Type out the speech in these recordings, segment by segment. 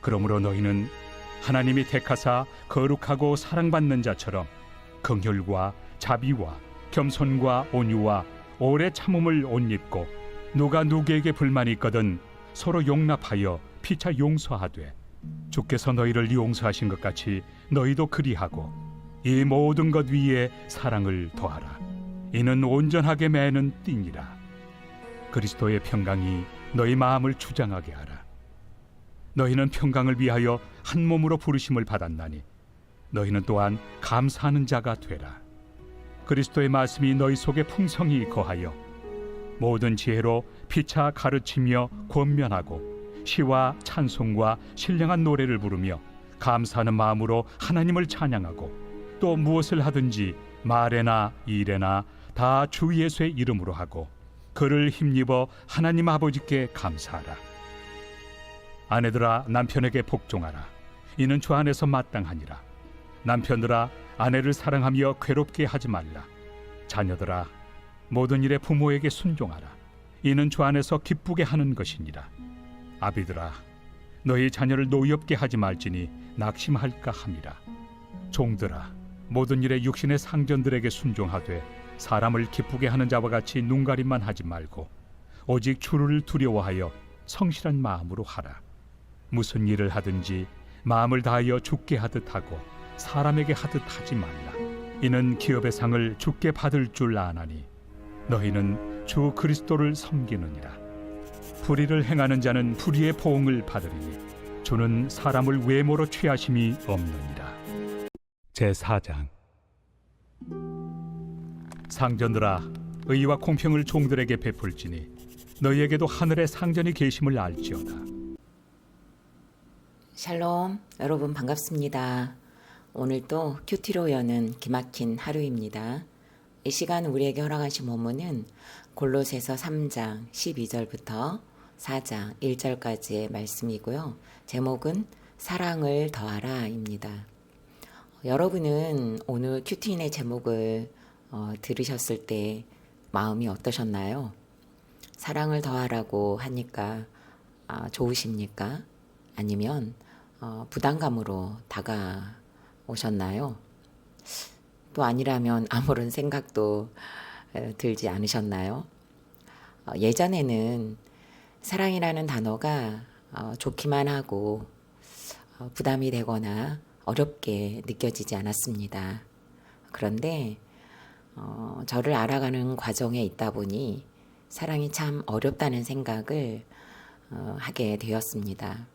그러므로 너희는 하나님이 택하사 거룩하고 사랑받는 자처럼 긍휼과 자비와 겸손과 온유와 오래 참음을 옷 입고 누가 누구에게 불만이 있거든 서로 용납하여 피차 용서하되 주께서 너희를 용서하신 것 같이 너희도 그리하고 이 모든 것 위에 사랑을 더하라. 이는 온전하게 매는 띠니라. 그리스도의 평강이 너희 마음을 주장하게 하라. 너희는 평강을 위하여 한 몸으로 부르심을 받았나니 너희는 또한 감사하는 자가 되라. 그리스도의 말씀이 너희 속에 풍성히 거하여 모든 지혜로 피차 가르치며 권면하고 시와 찬송과 신령한 노래를 부르며 감사하는 마음으로 하나님을 찬양하고 또 무엇을 하든지 말에나 일에나 다 주 예수의 이름으로 하고 그를 힘입어 하나님 아버지께 감사하라. 아내들아 남편에게 복종하라. 이는 주 안에서 마땅하니라. 남편들아 아내를 사랑하며 괴롭게 하지 말라. 자녀들아 모든 일에 부모에게 순종하라. 이는 주 안에서 기쁘게 하는 것이니라. 아비들아 너희 자녀를 노엽게 하지 말지니 낙심할까 함이라. 종들아 모든 일에 육신의 상전들에게 순종하되 사람을 기쁘게 하는 자와 같이 눈가림만 하지 말고 오직 주를 두려워하여 성실한 마음으로 하라. 무슨 일을 하든지 마음을 다하여 주께 하듯 하고 사람에게 하듯 하지 말라. 이는 기업의 상을 주께 받을 줄 아나니 너희는 주 그리스도를 섬기느니라. 불의를 행하는 자는 불의의 보응을 받으리니 주는 사람을 외모로 취하심이 없느니라. 제4장. 상전들아 의와 공평을 종들에게 베풀지니 너희에게도 하늘의 상전이 계심을 알지어다. 샬롬, 여러분 반갑습니다. 오늘도 큐티로 여는 기막힌 하루입니다. 이 시간 우리에게 허락하신 본문은 골로새서 3장 12절부터 4장 1절까지의 말씀이고요. 제목은 사랑을 더하라입니다. 여러분은 오늘 큐티인의 제목을 들으셨을 때 마음이 어떠셨나요? 사랑을 더하라고 하니까 좋으십니까? 아니면 부담감으로 다가오셨나요? 또 아니라면 아무런 생각도 들지 않으셨나요? 예전에는 사랑이라는 단어가 좋기만 하고 부담이 되거나 어렵게 느껴지지 않았습니다. 그런데 저를 알아가는 과정에 있다 보니 사랑이 참 어렵다는 생각을 하게 되었습니다.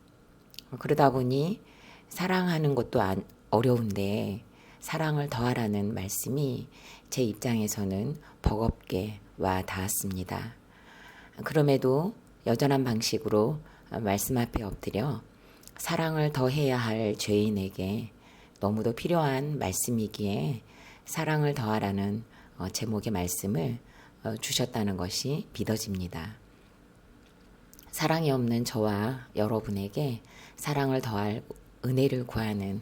그러다 보니 사랑하는 것도 어려운데 사랑을 더하라는 말씀이 제 입장에서는 버겁게 와 닿았습니다. 그럼에도 여전한 방식으로 말씀 앞에 엎드려 사랑을 더해야 할 죄인에게 너무도 필요한 말씀이기에 사랑을 더하라는 제목의 말씀을 주셨다는 것이 믿어집니다. 사랑이 없는 저와 여러분에게 사랑을 더할 은혜를 구하는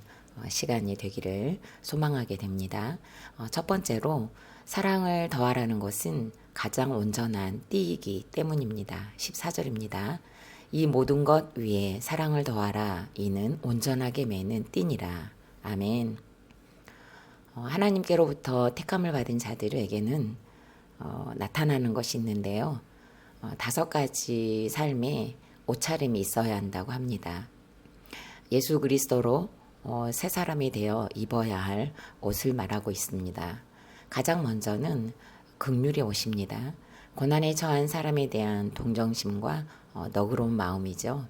시간이 되기를 소망하게 됩니다. 첫 번째로 사랑을 더하라는 것은 가장 온전한 띠이기 때문입니다. 14절입니다. 이 모든 것 위에 사랑을 더하라. 이는 온전하게 매는 띠니라. 아멘. 하나님께로부터 택함을 받은 자들에게는 나타나는 것이 있는데요. 5가지 삶에 옷차림이 있어야 한다고 합니다. 예수 그리스도로 새 사람이 되어 입어야 할 옷을 말하고 있습니다. 가장 먼저는 긍휼의 옷입니다. 고난에 처한 사람에 대한 동정심과 너그러운 마음이죠.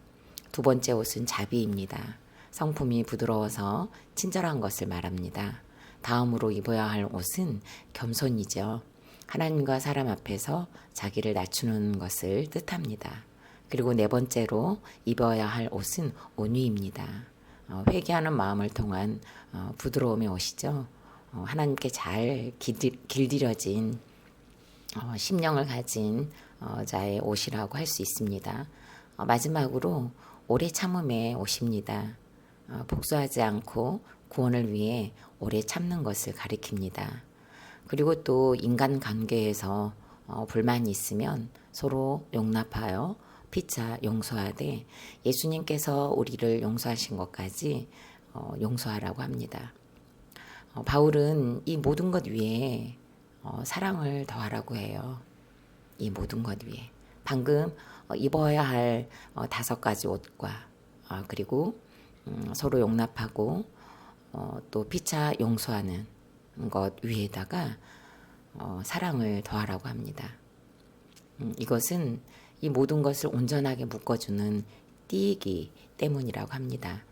두 번째 옷은 자비입니다. 성품이 부드러워서 친절한 것을 말합니다. 다음으로 입어야 할 옷은 겸손이죠. 하나님과 사람 앞에서 자기를 낮추는 것을 뜻합니다. 그리고 네 번째로 입어야 할 옷은 온유입니다. 회개하는 마음을 통한 부드러움의 옷이죠. 하나님께 잘 길들여진 심령을 가진 자의 옷이라고 할 수 있습니다. 마지막으로 오래 참음의 옷입니다. 복수하지 않고 구원을 위해 오래 참는 것을 가리킵니다. 그리고 또 인간관계에서 불만이 있으면 서로 용납하여 피차 용서하되 예수님께서 우리를 용서하신 것까지 용서하라고 합니다. 바울은 이 모든 것 위에 사랑을 더하라고 해요. 이 모든 것 위에. 방금 입어야 할 5가지 옷과 그리고 서로 용납하고 또 피차 용서하는 것 위에다가 사랑을 더하라고 합니다. 이것은 이 모든 것을 온전하게 묶어주는 띠이기 때문이라고 합니다.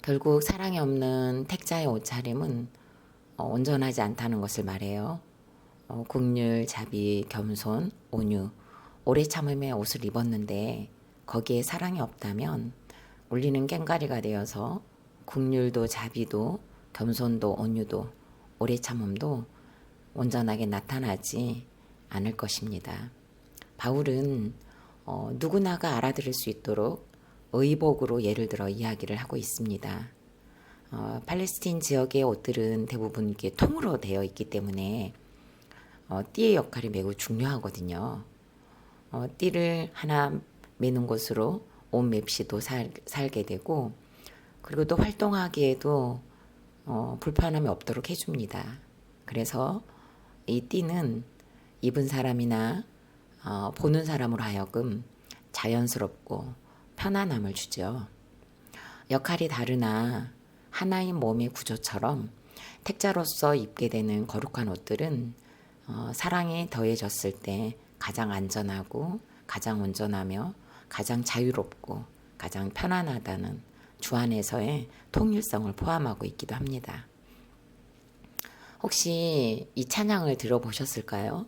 결국 사랑이 없는 택자의 옷차림은 온전하지 않다는 것을 말해요. 긍휼, 자비, 겸손, 온유, 오래 참음의 옷을 입었는데 거기에 사랑이 없다면 울리는 꽹과리가 되어서 긍휼도 자비도 겸손도 온유도 오래 참음도 온전하게 나타나지 않을 것입니다. 바울은 누구나가 알아들을 수 있도록 의복으로 예를 들어 이야기를 하고 있습니다. 팔레스틴 지역의 옷들은 대부분 이렇게 통으로 되어 있기 때문에 띠의 역할이 매우 중요하거든요. 띠를 하나 매는 곳으로 온 맵시도 살게 되고 그리고 또 활동하기에도 불편함이 없도록 해줍니다. 그래서 이 띠는 입은 사람이나 보는 사람으로 하여금 자연스럽고 편안함을 주죠. 역할이 다르나 하나인 몸의 구조처럼 택자로서 입게 되는 거룩한 옷들은 사랑이 더해졌을 때 가장 안전하고 가장 온전하며 가장 자유롭고 가장 편안하다는 주 안에서의 통일성을 포함하고 있기도 합니다. 혹시 이 찬양을 들어보셨을까요?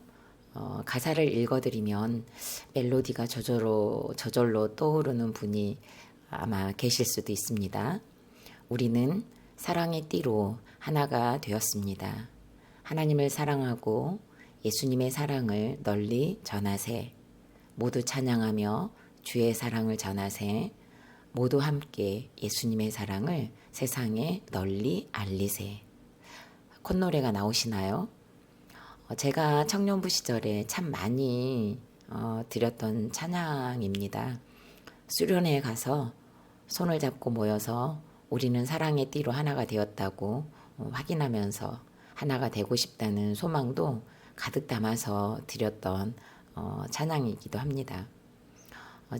가사를 읽어드리면 멜로디가 저절로 떠오르는 분이 아마 계실 수도 있습니다. 우리는 사랑의 띠로 하나가 되었습니다. 하나님을 사랑하고 예수님의 사랑을 널리 전하세. 모두 찬양하며 주의 사랑을 전하세. 모두 함께 예수님의 사랑을 세상에 널리 알리세. 콧노래가 나오시나요? 제가 청년부 시절에 참 많이 드렸던 찬양입니다. 수련회에 가서 손을 잡고 모여서 우리는 사랑의 띠로 하나가 되었다고 확인하면서 하나가 되고 싶다는 소망도 가득 담아서 드렸던 찬양이기도 합니다.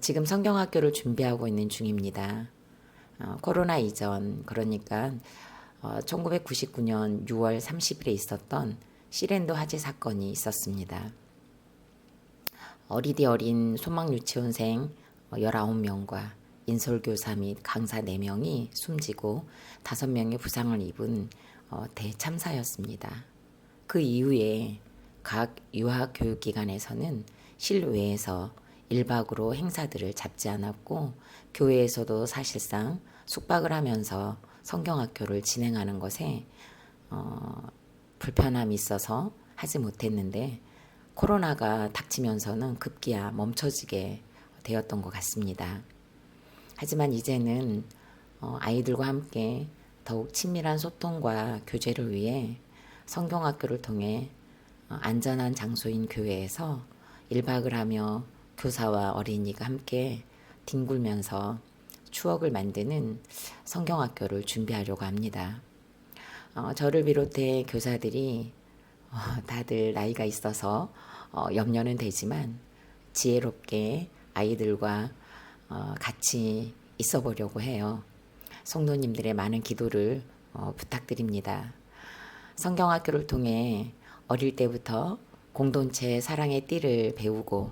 지금 성경학교를 준비하고 있는 중입니다. 코로나 이전 그러니까 1999년 6월 30일에 있었던 시랜드 화재 사건이 있었습니다. 어리디 어린 소망유치원생 19명과 인솔교사 및 강사 4명이 숨지고 5명의 부상을 입은 대참사였습니다. 그 이후에 각 유아교육기관에서는 실외에서 1박으로 행사들을 잡지 않았고 교회에서도 사실상 숙박을 하면서 성경학교를 진행하는 것에 불편함이 있어서 하지 못했는데 코로나가 닥치면서는 급기야 멈춰지게 되었던 것 같습니다. 하지만 이제는 아이들과 함께 더욱 친밀한 소통과 교제를 위해 성경학교를 통해 안전한 장소인 교회에서 1박을 하며 교사와 어린이가 함께 뒹굴면서 추억을 만드는 성경학교를 준비하려고 합니다. 저를 비롯해 교사들이 다들 나이가 있어서 염려는 되지만 지혜롭게 아이들과 같이 있어 보려고 해요. 성도님들의 많은 기도를 부탁드립니다. 성경학교를 통해 어릴 때부터 공동체 사랑의 띠를 배우고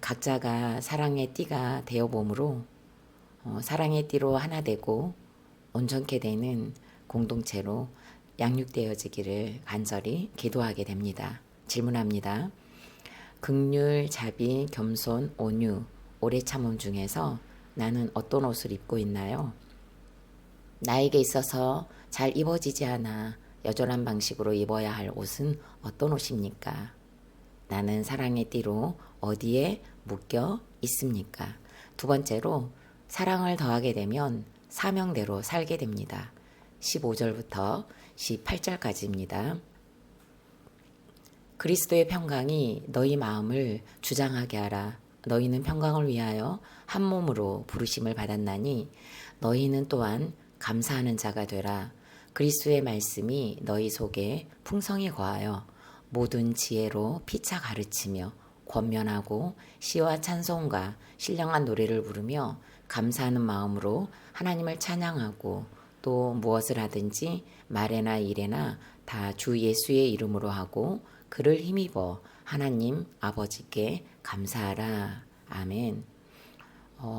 각자가 사랑의 띠가 되어봄으로 사랑의 띠로 하나 되고 온전케 되는 공동체로 양육되어지기를 간절히 기도하게 됩니다. 질문합니다. 긍휼, 자비, 겸손, 온유, 오래 참음 중에서 나는 어떤 옷을 입고 있나요? 나에게 있어서 잘 입어지지 않아 여전한 방식으로 입어야 할 옷은 어떤 옷입니까? 나는 사랑의 띠로 어디에 묶여 있습니까? 두 번째로 사랑을 더하게 되면 사명대로 살게 됩니다. 15절부터 18절까지입니다. 그리스도의 평강이 너희 마음을 주장하게 하라. 너희는 평강을 위하여 한 몸으로 부르심을 받았나니 너희는 또한 감사하는 자가 되라. 그리스도의 말씀이 너희 속에 풍성히 거하여 모든 지혜로 피차 가르치며 권면하고 시와 찬송과 신령한 노래를 부르며 감사하는 마음으로 하나님을 찬양하고 또 무엇을 하든지 말에나 일에나 다 주 예수의 이름으로 하고 그를 힘입어 하나님 아버지께 감사하라. 아멘.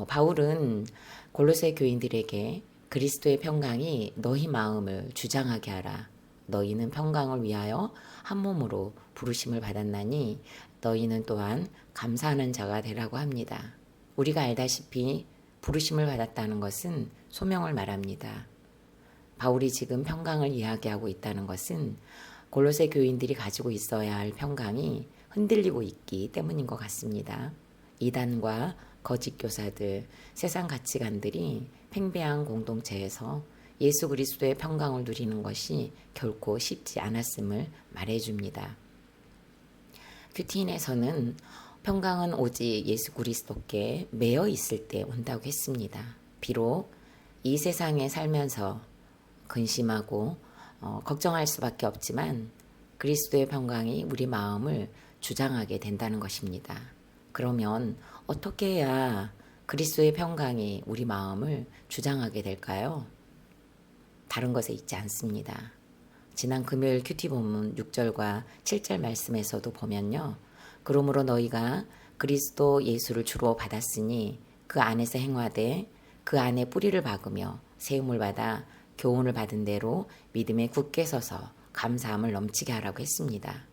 바울은 골로새 교인들에게 그리스도의 평강이 너희 마음을 주장하게 하라. 너희는 평강을 위하여 한 몸으로 부르심을 받았나니 너희는 또한 감사하는 자가 되라고 합니다. 우리가 알다시피 부르심을 받았다는 것은 소명을 말합니다. 바울이 지금 평강을 이야기하고 있다는 것은 골로새 교인들이 가지고 있어야 할 평강이 흔들리고 있기 때문인 것 같습니다. 이단과 거짓 교사들, 세상 가치관들이 팽배한 공동체에서 예수 그리스도의 평강을 누리는 것이 결코 쉽지 않았음을 말해줍니다. 큐티인에서는 평강은 오직 예수 그리스도께 매여 있을 때 온다고 했습니다. 비록 이 세상에 살면서 근심하고 걱정할 수밖에 없지만 그리스도의 평강이 우리 마음을 주장하게 된다는 것입니다. 그러면 어떻게 해야 그리스도의 평강이 우리 마음을 주장하게 될까요? 다른 것에 있지 않습니다. 지난 금요일 큐티 본문 6절과 7절 말씀에서도 보면요. 그러므로 너희가 그리스도 예수를 주로 받았으니 그 안에서 행하되 그 안에 뿌리를 박으며 세움을 받아 교훈을 받은 대로 믿음에 굳게 서서 감사함을 넘치게 하라고 했습니다.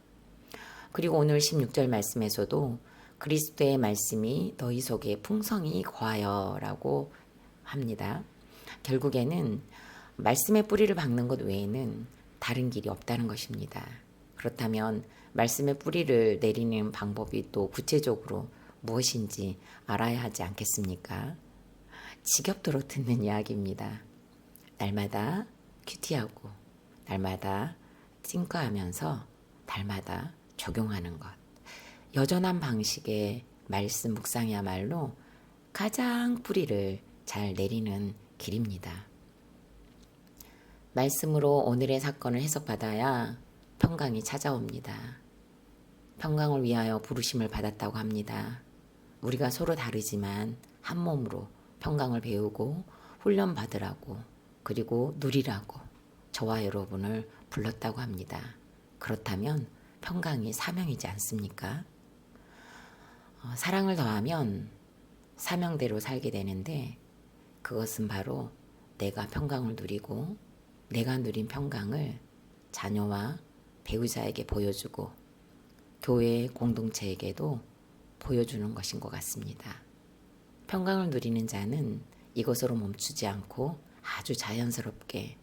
그리고 오늘 16절 말씀에서도 그리스도의 말씀이 너희 속에 풍성히 거하여 라고 합니다. 결국에는 말씀의 뿌리를 박는 것 외에는 다른 길이 없다는 것입니다. 그렇다면 말씀의 뿌리를 내리는 방법이 또 구체적으로 무엇인지 알아야 하지 않겠습니까? 지겹도록 듣는 이야기입니다. 날마다 큐티하고 날마다 찡까하면서 날마다 적용하는 것. 여전한 방식의 말씀 묵상이야말로 가장 뿌리를 잘 내리는 길입니다. 말씀으로 오늘의 사건을 해석받아야 평강이 찾아옵니다. 평강을 위하여 부르심을 받았다고 합니다. 우리가 서로 다르지만 한 몸으로 평강을 배우고 훈련받으라고 그리고 누리라고 저와 여러분을 불렀다고 합니다. 그렇다면 평강이 사명이지 않습니까? 사랑을 더하면 사명대로 살게 되는데 그것은 바로 내가 평강을 누리고 내가 누린 평강을 자녀와 배우자에게 보여주고 교회 공동체에게도 보여주는 것인 것 같습니다. 평강을 누리는 자는 이것으로 멈추지 않고 아주 자연스럽게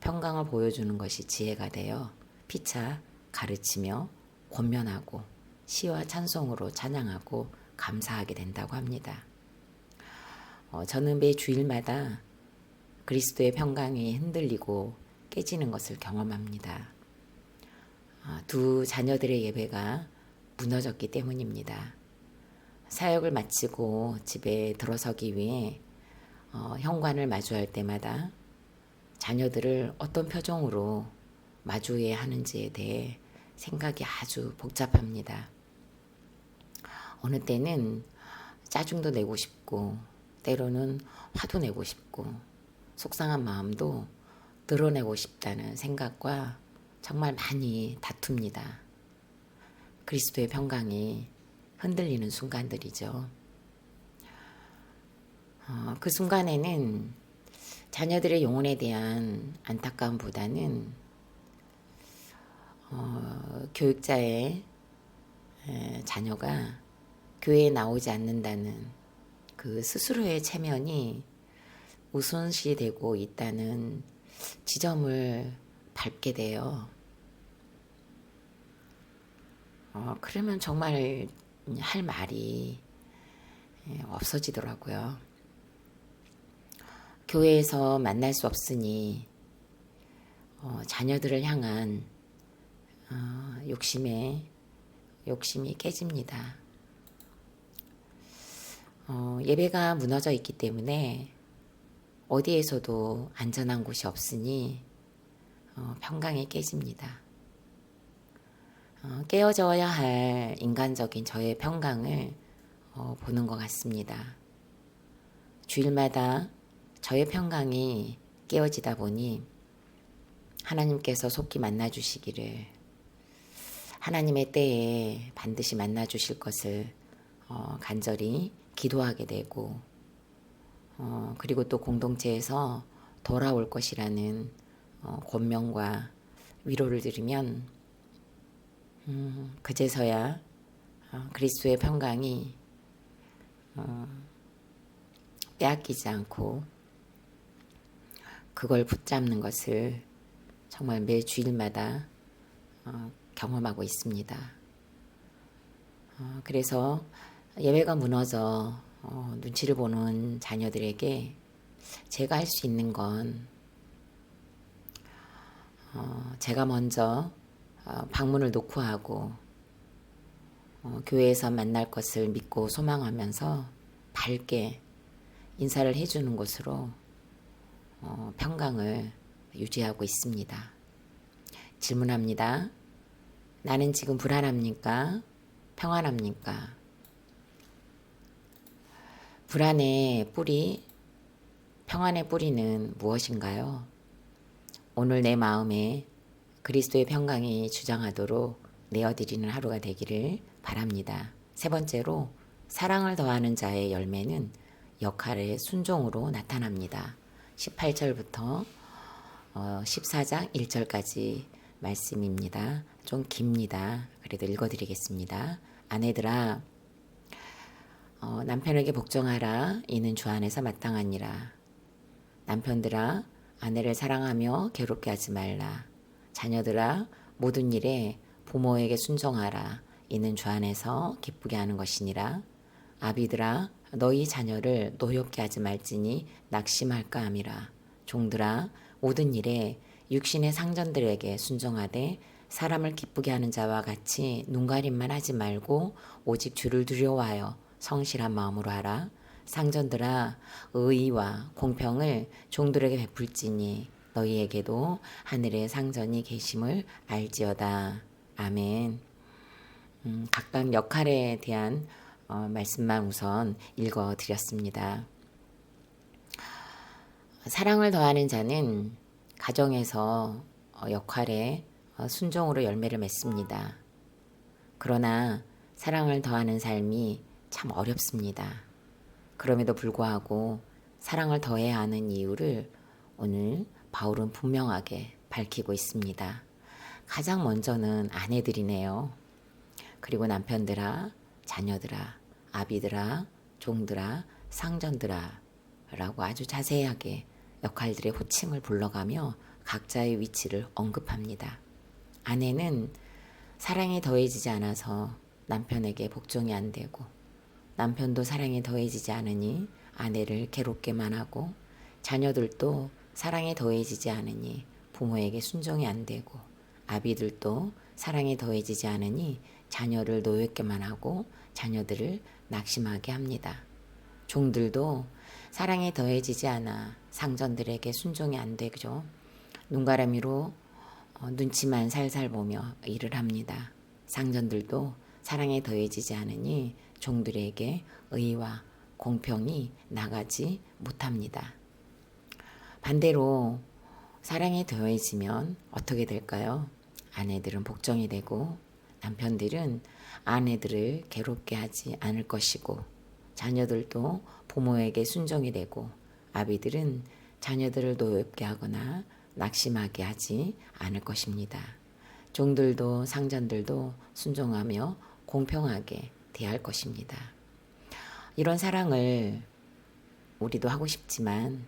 평강을 보여주는 것이 지혜가 되어 피차 가르치며 권면하고 시와 찬송으로 찬양하고 감사하게 된다고 합니다. 저는 매 주일마다 그리스도의 평강이 흔들리고 깨지는 것을 경험합니다. 두 자녀들의 예배가 무너졌기 때문입니다. 사역을 마치고 집에 들어서기 위해 현관을 마주할 때마다 자녀들을 어떤 표정으로 마주해야 하는지에 대해 생각이 아주 복잡합니다. 어느 때는 짜증도 내고 싶고 때로는 화도 내고 싶고 속상한 마음도 드러내고 싶다는 생각과 정말 많이 다툽니다. 그리스도의 평강이 흔들리는 순간들이죠. 그 순간에는 자녀들의 영혼에 대한 안타까움보다는 교육자의 자녀가 교회에 나오지 않는다는 그 스스로의 체면이 우선시되고 있다는 지점을 밟게 돼요. 그러면 정말 할 말이 없어지더라고요. 교회에서 만날 수 없으니 자녀들을 향한 욕심이 깨집니다. 예배가 무너져 있기 때문에 어디에서도 안전한 곳이 없으니 평강이 깨집니다. 깨어져야 할 인간적인 저의 평강을 보는 것 같습니다. 주일마다 저의 평강이 깨어지다 보니 하나님께서 속히 만나주시기를, 하나님의 때에 반드시 만나주실 것을 간절히 기도하게 되고, 그리고 또 공동체에서 돌아올 것이라는 권면과 위로를 들으면 그제서야 그리스도의 평강이 빼앗기지 않고 그걸 붙잡는 것을 정말 매 주일마다 경험하고 있습니다. 그래서 예배가 무너져 눈치를 보는 자녀들에게 제가 할 수 있는 건 제가 먼저 방문을 놓고 하고 교회에서 만날 것을 믿고 소망하면서 밝게 인사를 해주는 것으로 평강을 유지하고 있습니다. 질문합니다. 나는 지금 불안합니까? 평안합니까? 불안의 뿌리, 평안의 뿌리는 무엇인가요? 오늘 내 마음에 그리스도의 평강이 주장하도록 내어드리는 하루가 되기를 바랍니다. 세 번째로, 사랑을 더하는 자의 열매는 역할의 순종으로 나타납니다. 18절부터 14장 1절까지 말씀입니다. 좀 깁니다. 그래도 읽어드리겠습니다. 아내들아, 남편에게 복종하라. 이는 주 안에서 마땅하니라. 남편들아, 아내를 사랑하며 괴롭게 하지 말라. 자녀들아, 모든 일에 부모에게 순종하라. 이는 주 안에서 기쁘게 하는 것이니라. 아비들아, 너희 자녀를 노엽게 하지 말지니 낙심할까 함이라. 종들아, 모든 일에 육신의 상전들에게 순종하되 사람을 기쁘게 하는 자와 같이 눈가림만 하지 말고 오직 주를 두려워하여 성실한 마음으로 하라. 상전들아, 의의와 공평을 종들에게 베풀지니 너희에게도 하늘의 상전이 계심을 알지어다. 아멘. 각각 역할에 대한 말씀만 우선 읽어드렸습니다. 사랑을 더하는 자는 가정에서 역할에 순종으로 열매를 맺습니다. 그러나 사랑을 더하는 삶이 참 어렵습니다. 그럼에도 불구하고 사랑을 더해야 하는 이유를 오늘 바울은 분명하게 밝히고 있습니다. 가장 먼저는 아내들이네요. 그리고 남편들아, 자녀들아, 아비들아, 종들아, 상전들아 라고 아주 자세하게 역할들의 호칭을 불러가며 각자의 위치를 언급합니다. 아내는 사랑이 더해지지 않아서 남편에게 복종이 안 되고, 남편도 사랑이 더해지지 않으니 아내를 괴롭게만 하고, 자녀들도 사랑이 더해지지 않으니 부모에게 순종이 안 되고, 아비들도 사랑이 더해지지 않으니 자녀를 노엽게만 하고 자녀들을 낙심하게 합니다. 종들도 사랑이 더해지지 않아 상전들에게 순종이 안 되죠. 눈가라미로 눈치만 살살 보며 일을 합니다. 상전들도 사랑이 더해지지 않으니 종들에게 의와 공평이 나가지 못합니다. 반대로 사랑이 더해지면 어떻게 될까요? 아내들은 복종이 되고 남편들은 아내들을 괴롭게 하지 않을 것이고, 자녀들도 부모에게 순종이 되고, 아비들은 자녀들을 노엽게 하거나 낙심하게 하지 않을 것입니다. 종들도 상전들도 순종하며 공평하게 대할 것입니다. 이런 사랑을 우리도 하고 싶지만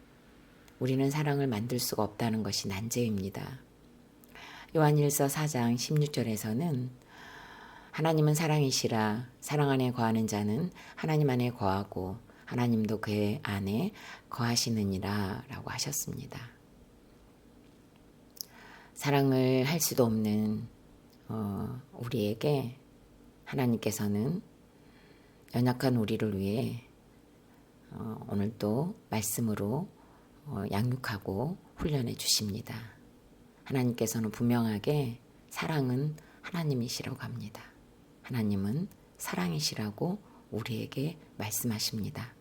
우리는 사랑을 만들 수가 없다는 것이 난제입니다. 요한일서 4장 16절에서는 하나님은 사랑이시라, 사랑 안에 거하는 자는 하나님 안에 거하고 하나님도 그 안에 거하시느니라 라고 하셨습니다. 사랑을 할 수도 없는 우리에게 하나님께서는 연약한 우리를 위해 오늘도 말씀으로 양육하고 훈련해 주십니다. 하나님께서는 분명하게 사랑은 하나님이시라고 합니다. 하나님은 사랑이시라고 우리에게 말씀하십니다.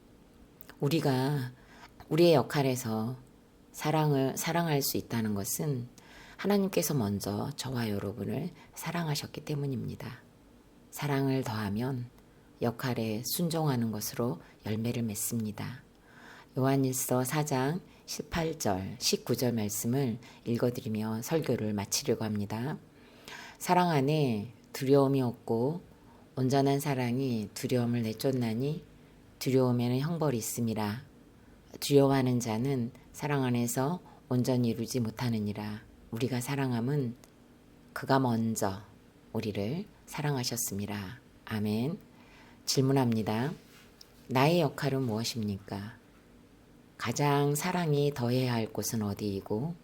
우리가 우리의 역할에서 사랑할 수 있다는 것은 하나님께서 먼저 저와 여러분을 사랑하셨기 때문입니다. 사랑을 더하면 역할에 순종하는 것으로 열매를 맺습니다. 요한일서 4장 18절, 19절 말씀을 읽어드리며 설교를 마치려고 합니다. 사랑 안에 두려움이 없고 온전한 사랑이 두려움을 내쫓나니 두려움에는 형벌이 있음이라. 두려워하는 자는 사랑 안에서 온전히 이루지 못하느니라. 우리가 사랑함은 그가 먼저 우리를 사랑하셨습니다. 아멘. 질문합니다. 나의 역할은 무엇입니까? 가장 사랑이 더해야 할 곳은 어디이고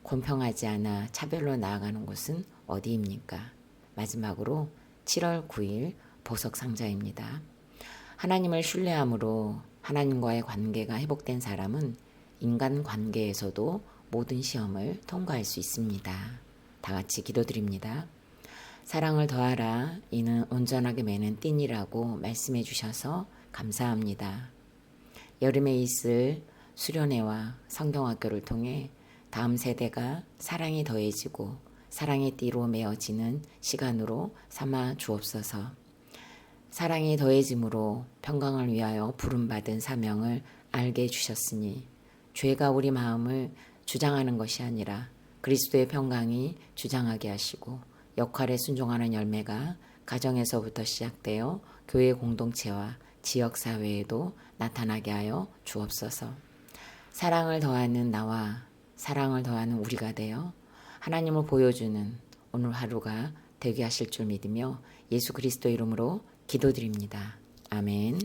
공평하지 않아 차별로 나아가는 곳은 어디입니까? 마지막으로 7월 9일 보석상자입니다. 하나님을 신뢰함으로 하나님과의 관계가 회복된 사람은 인간 관계에서도 모든 시험을 통과할 수 있습니다. 다 같이 기도드립니다. 사랑을 더하라. 이는 온전하게 매는 띠니라고 말씀해 주셔서 감사합니다. 여름에 있을 수련회와 성경학교를 통해 다음 세대가 사랑이 더해지고 사랑의 띠로 메어지는 시간으로 삼아 주옵소서. 사랑이 더해짐으로 평강을 위하여 부름받은 사명을 알게 해주셨으니 죄가 우리 마음을 주장하는 것이 아니라 그리스도의 평강이 주장하게 하시고 역할에 순종하는 열매가 가정에서부터 시작되어 교회 공동체와 지역사회에도 나타나게 하여 주옵소서. 사랑을 더하는 나와 사랑을 더하는 우리가 되어 하나님을 보여주는 오늘 하루가 되게 하실 줄 믿으며 예수 그리스도 이름으로 기도드립니다. 아멘.